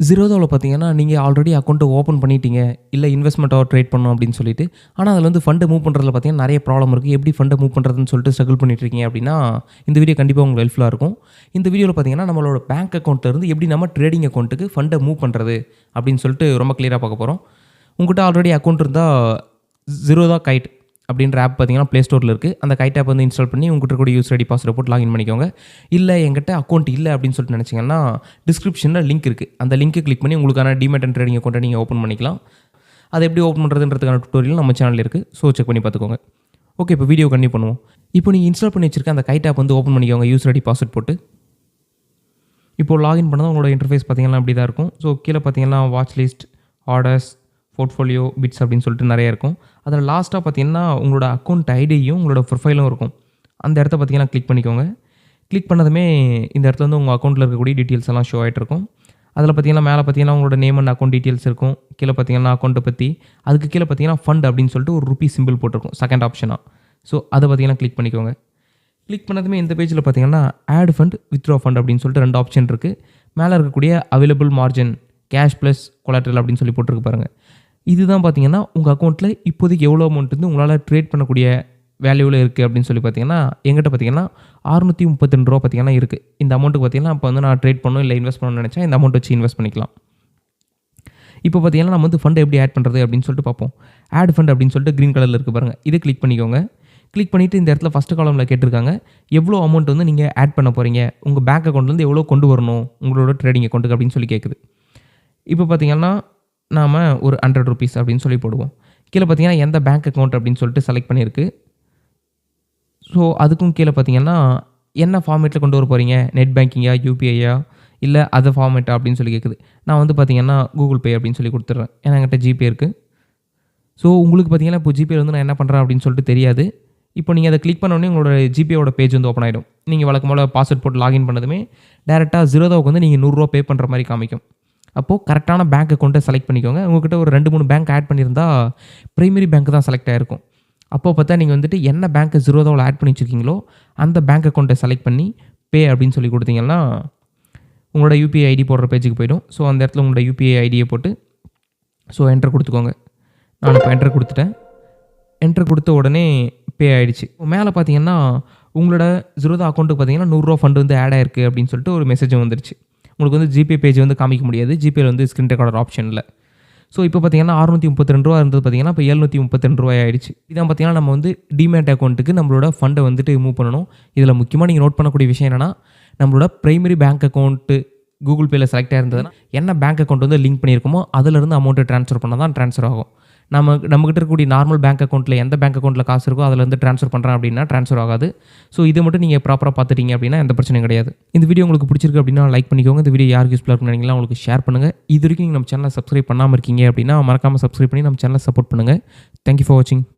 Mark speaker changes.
Speaker 1: Zerodhaல பார்த்தீங்கன்னா, நீங்க already account open பண்ணிட்டீங்க. இல்ல இன்வெஸ்ட்மென்ட்டோ ட்ரேட் பண்ணணும் அப்படின்னு சொல்லிட்டு. ஆனா, அதில வந்து ஃபண்ட் மூவ் பண்றதுல பார்த்தீங்கன்னா, நெறைய ப்ராப்ளம் இருக்கு. எப்படி ஃபண்ட மூவ் பண்றதுன்னு சொல்லிட்டு ஸ்ட்ரகிள் பண்ணிட்டு இருக்கீங்க அப்படின்னா, இந்த வீடியோ கண்டிப்பா உங்களுக்கு ஹெல்ப்ஃபுல்லா இருக்கும். இந்த வீடியோல பார்த்தீங்கன்னா, நம்மளோட பேங்க் அக்கவுண்ட்ல இருந்து எப்படி நம்ம ட்ரேடிங் அக்கவுண்ட்டுக்கு ஃபண்ட மூவ் பண்றது அப்படின்னு சொல்லிட்டு ரொம்ப கிளியரா பார்க்க போறோம். உங்ககிட்ட ஆல்ரெடி அக்கவுண்ட் இருந்தா Zerodha Kite அப்படின்ற ஆப் பார்த்தீங்கன்னா, Play Storeல இருக்கு. அந்த கைட் ஆப் வந்து இன்ஸ்டால் பண்ணி உங்ககிட்ட இருக்கக்கூடிய யூசர் ஐடி, பாஸ்வேர்ட் போட்டு லாகின் பண்ணிக்கோங்க. இல்ல என்கிட்ட அக்கவுண்ட் இல்ல அப்படின்னு சொல்லிட்டு நினைச்சீங்கன்னா, டிஸ்கிரிப்ஷன்ல லிங்க் இருக்கு. அந்த லிங்க்கை கிளிக் பண்ணி உங்களுக்கான டிமேட் அண்ட் ட்ரேடிங் அக்கவுண்ட்டை நீங்க ஓப்பன் பண்ணிக்கலாம். அதை எப்படி ஓப்பன் பண்ணுறதுன்றதுக்கான டுட்டோரியல் நம்ம சேனல்ல இருக்கு. ஸோ செக் பண்ணி பார்த்துக்கோங்க. ஓகே, இப்போ வீடியோ கண்டினியூ பண்ணுவோம். இப்போ நீங்க இன்ஸ்டால் பண்ணி வச்சிருக்க அந்த கைட் ஆப் வந்து ஓப்பன் பண்ணிக்கோங்க யூசர் ஐடி, பாஸ்வேர்ட் போட்டு. இப்போ லாகின் பண்ணா உங்களோட இன்டர்ஃபேஸ் பார்த்தீங்கன்னா இப்படி தான் இருக்கும். ஸோ கீழே பார்த்தீங்கன்னா watch list, orders, portfolio, bits அப்படின்னு சொல்லிட்டு நிறைய இருக்கும். அதில் லாஸ்ட்டாக பார்த்தீங்கன்னா உங்களோட அக்கவுண்ட் ஐடியும் உங்களோட ப்ரொஃபைலும் இருக்கும். அந்த இடத்த பார்த்தீங்கன்னா கிளிக் பண்ணிக்கோங்க. கிளிக் பண்ணதுமே இந்த இடத்துல வந்து உங்கள் அக்கவுண்ட்டில் இருக்கக்கூடிய டீட்டெயில்ஸ் எல்லாம் ஷோ ஆகிட்டு இருக்கும். அதில் பார்த்தீங்கன்னா மேலே பார்த்தீங்கன்னா உங்களோட நேம் அண்ட் அக்கவுண்ட் டீட்டெயில்ஸ் இருக்கும். கீழே பார்த்தீங்கன்னா அக்கவுண்ட்டை பற்றி, அதுக்கு கீழே பார்த்தீங்கன்னா ஃபண்ட் அப்படின்னு சொல்லிட்டு ஒரு ருப்பி சிம்பிள் போட்டிருக்கும் செகண்ட் ஆப்ஷனாக. ஸோ அதை பார்த்தீங்கன்னா கிளிக் பண்ணிக்கோங்க. கிளிக் பண்ணதுமே இந்த பேஜில் பார்த்தீங்கன்னா ஆட் ஃபண்ட், வித்ட்ரா ஃபண்ட் அப்படின்னு சொல்லிட்டு 2 ஆப்ஷன் இருக்குது. மேலே இருக்கக்கூடிய available margin, cash plus collateral அப்படின்னு சொல்லி போட்டிருக்கு பாருங்கள். இதுதான் பார்த்தீங்கன்னா உங்கள் அக்கௌண்ட்டில் இப்போதைக்கு எவ்வளோ அமௌண்ட் வந்து உங்களால் ட்ரேட் பண்ணக்கூடிய வேல்யூவில் இருக்குது அப்படின்னு சொல்லி பார்த்தீங்கன்னா, எங்கிட்ட பார்த்தீங்கன்னா ரூ. 632 பார்த்தீங்கன்னா இருக்குது. இந்த அமௌண்ட்டுக்கு பார்த்தீங்கன்னா இப்போ வந்து நான் ட்ரேட் பண்ணணும் இல்லை இன்வெஸ்ட் பண்ணணும்னு நினச்சா இந்த அமௌண்ட் வச்சு இன்வெஸ்ட் பண்ணிக்கலாம். இப்போ பார்த்தீங்கன்னா நம்ம வந்து ஃபண்ட் எப்படி ஆட் பண்ணுறது அப்படின்னு சொல்லிட்டு பார்ப்போம். ஆட் ஃபண்ட் அப்படின்னு சொல்லிட்டு க்ரீன் கலரில் இருக்குது பாருங்கள். இதை கிளிக் பண்ணிக்கோங்க. கிளிக் பண்ணிவிட்டு இந்த இடத்துல ஃபஸ்ட்டு காலமில் கேட்டிருக்காங்க எவ்வளோ அமௌண்ட் வந்து நீங்கள் ஆட் பண்ண போகிறீங்க, உங்கள் பேங்க் அக்கௌண்ட்லேருந்து எவ்வளோ கொண்டு வரணும் உங்களோட ட்ரேடிங் அக்கௌண்ட்டுக்கு அப்படின்னு சொல்லி கேட்குது. இப்போ பார்த்தீங்கன்னா நாம் ஒரு ₹100 அப்படின்னு சொல்லி போடுவோம். கீழே பார்த்தீங்கன்னா எந்த பேங்க் அக்கௌண்ட் அப்படின்னு சொல்லிட்டு செலக்ட் பண்ணியிருக்கு. ஸோ அதுக்கும் கீழே பார்த்தீங்கன்னா என்ன ஃபார்மேட்டில் கொண்டு வர போகிறீங்க, நெட் பேங்கிங்கா, யூபிஐயா, இல்லை அதர் ஃபார்மேட்டா அப்படின்னு சொல்லி கேட்குது. நான் வந்து பார்த்தீங்கன்னா கூகுள் பே அப்படின்னு சொல்லி கொடுத்துட்றேன். ஏன்னா என்கிட்ட ஜிபே இருக்குது. ஸோ உங்களுக்கு பார்த்தீங்கன்னா இப்போ ஜிபே வந்து நான் என்ன பண்ணுறேன் அப்படின்னு சொல்லிட்டு தெரியாது. இப்போ நீங்கள் அதை கிளிக் பண்ணோடனே உங்களோட ஜிபேயோட பேஜ் வந்து ஓப்பன் ஆகிடும். நீங்கள் வழக்கம் போல் பாஸ்வேர்ட் போட்டு லாகின் பண்ணதுமே டேரெக்டாக Zerodhaவுக்கு வந்து நீங்கள் ₹100 பே பண்ணுற மாதிரி காமிக்கும். அப்போது கரெக்டான பேங்க் அக்கௌண்ட்டை செலக்ட் பண்ணிக்கோங்க. உங்கள்கிட்ட ஒரு 2-3 பேங்க் ஆட் பண்ணியிருந்தா பிரைமரி பேங்க் தான் செலக்ட் ஆகிருக்கும். அப்போ பார்த்தா நீங்கள் வந்துட்டு என்ன பேங்க் Zerodhaவில் ஆட் பண்ணி வச்சுருக்கீங்களோ அந்த பேங்க் அக்கௌண்ட்டை செலக்ட் பண்ணி பே அப்படின்னு சொல்லி கொடுத்தீங்கன்னா உங்களோட யூபிஐ ஐடி போடுற பேஜுக்கு போய்டும். ஸோ அந்த இடத்துல உங்களோட யூபிஐ ஐடியை போட்டு என்டர் கொடுத்துக்கோங்க. நான் இப்போ என்டர் கொடுத்துட்டேன். என்டர் கொடுத்த உடனே பே ஆகிடுச்சு. மேலே பார்த்தீங்கன்னா உங்களோட Zerodha அக்கௌண்ட்டுக்கு பார்த்தீங்கன்னா ₹100 ஃபண்ட் வந்து ஆட் ஆயிருக்கு அப்படின்னு சொல்லிட்டு ஒரு மெசேஜும் வந்துருச்சு. உங்களுக்கு வந்து ஜிபே பேஜ் வந்து காமிக்க முடியாது. ஜிபேயில் வந்து ஸ்க்ரீன் ரெக்கார்டர் ஆப்ஷன் இல்லை. ஸோ இப்போ பார்த்தீங்கன்னா ₹632 இருந்தது பார்த்தீங்கன்னா இப்போ ₹732 ஆயிடுச்சு. இதான் பார்த்தீங்கன்னா நம்ம வந்து டிமேட் அக்கௌண்ட்டுக்கு நம்மளோட ஃபண்டை வந்துட்டு மூவ் பண்ணணும். இதில் முக்கியமாக நீங்கள் நோட் பண்ணக்கூடிய விஷயம் என்னென்னா, நம்மளோட பிரைமரி பேங்க் அக்கௌண்ட்டு கூகுள் பேயில் செலக்ட் ஆயிருந்ததுன்னா என்ன பேங்க் அக்கௌண்ட் வந்து லிங்க் பண்ணியிருக்கோமோ அதிலிருந்து அமௌண்ட்டை ட்ரான்ஸ்ஃபர் பண்ணால் தான் ட்ரான்ஸ்ஃபர் ஆகும். நம்மகிட்ட இருக்கக்கூடிய நார்மல் பேங்க் அக்கௌண்ட்டில் எந்த பேங்க் அக்கௌண்ட்டில் காசு இருக்கோ அதிலேருந்து ட்ரான்ஸ்ஃபர் பண்ணுறேன் அப்படின்னா ட்ரான்ஸ்ஃபர் ஆகாது. ஸோ இதை மட்டும் நீங்கள் ப்ராப்பராக பார்த்துட்டீங்க அப்படின்னா எந்த பிரச்சனையும் கிடையாது. இந்த வீடியோ உங்களுக்கு பிடிச்சிருக்கு அப்படின்னா லைக் பண்ணிக்கோங்க. இந்த வீடியோ யாருக்கு யூஸ்ஃபுல்லாக இருக்குன்னு நினைக்கிறீங்களா உங்களுக்கு ஷேர் பண்ணுங்கள். இது வரைக்கும் நீங்கள் நம்ம சேனலை சப்ஸ்கிரைப் பண்ணாமல் இருக்கீங்க அப்படின்னா மறக்காமல் சப்ஸ்கிரைப் பண்ணி நம்ம சேனலை சப்போர்ட் பண்ணுங்கள். தேங்க்யூ ஃபார் வாட்சிங்.